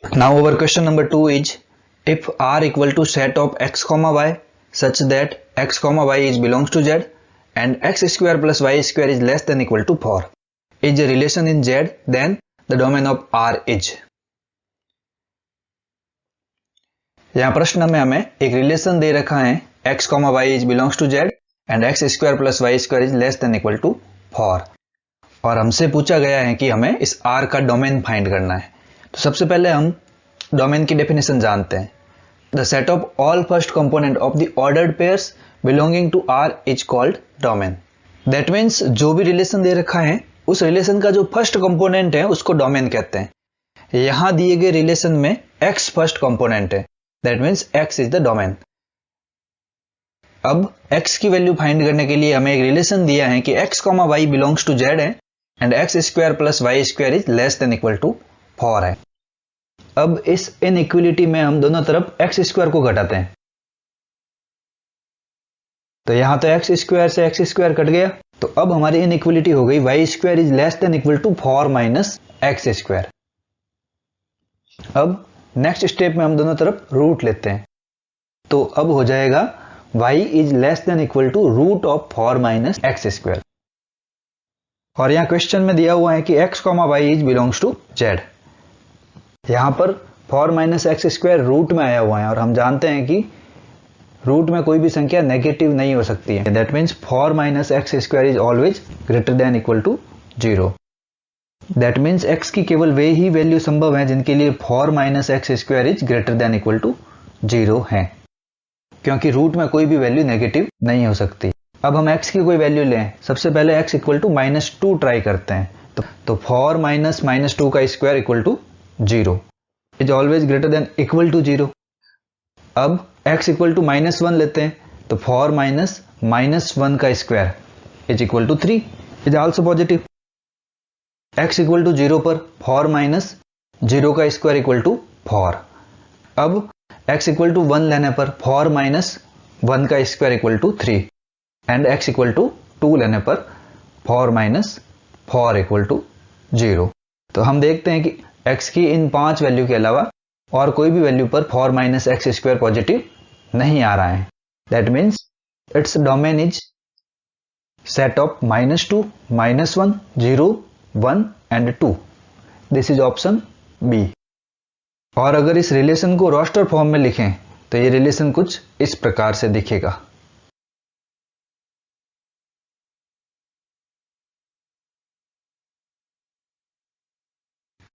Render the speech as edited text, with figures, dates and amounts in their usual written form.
Now our question number 2 is, if R equal to set of x comma y such that x comma y is belongs to z and x square plus y square is less than equal to 4 is a relation in z, then the domain of R is। यहाँ प्रश्न में हमें एक relation दे रखा है x comma y is belongs to z and x square plus y square is less than equal to 4 और हमसे पूछा गया है कि हमें इस R का डोमेन फाइंड करना है। तो सबसे पहले हम डोमेन की डेफिनेशन जानते हैं। The set of all first component of the ordered pairs belonging to R is called domain. That means जो भी रिलेशन दे रखा है उस रिलेशन का जो फर्स्ट कंपोनेंट है उसको डोमेन कहते हैं। यहां दिए गए रिलेशन में x फर्स्ट कंपोनेंट है, that means x is the domain. अब x की वैल्यू फाइंड करने के लिए हमें एक रिलेशन दिया है कि x comma y belongs to z है and x square plus y square is less than equal to 4 है। अब इस इनइक्वलिटी में हम दोनों तरफ x स्क्वायर को घटाते हैं, तो यहां तो x स्क्वायर से x स्क्वायर कट गया, तो अब हमारी इनइक्वलिटी हो गई y square is less than equal to 4 minus x square. अब नेक्स्ट स्टेप में हम दोनों तरफ रूट लेते हैं, तो अब हो जाएगा y is less than equal to root of 4 minus x square. और यहां क्वेश्चन में दिया हुआ है कि x comma y is belongs to z। यहां पर 4 माइनस एक्स स्क्वायर रूट में आया हुआ है और हम जानते हैं कि रूट में कोई भी संख्या नेगेटिव नहीं हो सकती है। That means 4 minus X square is always greater than equal to 0। That means x की केवल वे ही वैल्यू संभव है जिनके लिए 4 minus X square is greater than equal to 0 है, क्योंकि रूट में कोई भी वैल्यू नेगेटिव नहीं हो सकती। अब हम x की कोई वैल्यू लें, सबसे पहले x इक्वल टू -2 ट्राई करते हैं, तो 4 माइनस -2 का square equal to 0 is always greater than equal to 0। अब x इक्वल टू -1 लेते हैं, तो 4 माइनस -1 का square is equal to 3 is also positive. x equal to 0 पर 4 माइनस 0 का स्क्वायर इक्वल टू 4। अब x इक्वल टू 1 लेने पर 4 माइनस 1 का square equal to 3 and x equal to 2 लेने पर 4 माइनस 4 इक्वल टू 0। तो हम देखते हैं कि x की इन 5 वैल्यू के अलावा और कोई भी वैल्यू पर 4 माइनस एक्स स्क्वायर पॉजिटिव नहीं आ रहा है। That means it's domain is set of -2, -1, 0, 1 and 2। This is option B. और अगर इस रिलेशन को रोस्टर फॉर्म में लिखें तो ये रिलेशन कुछ इस प्रकार से दिखेगा।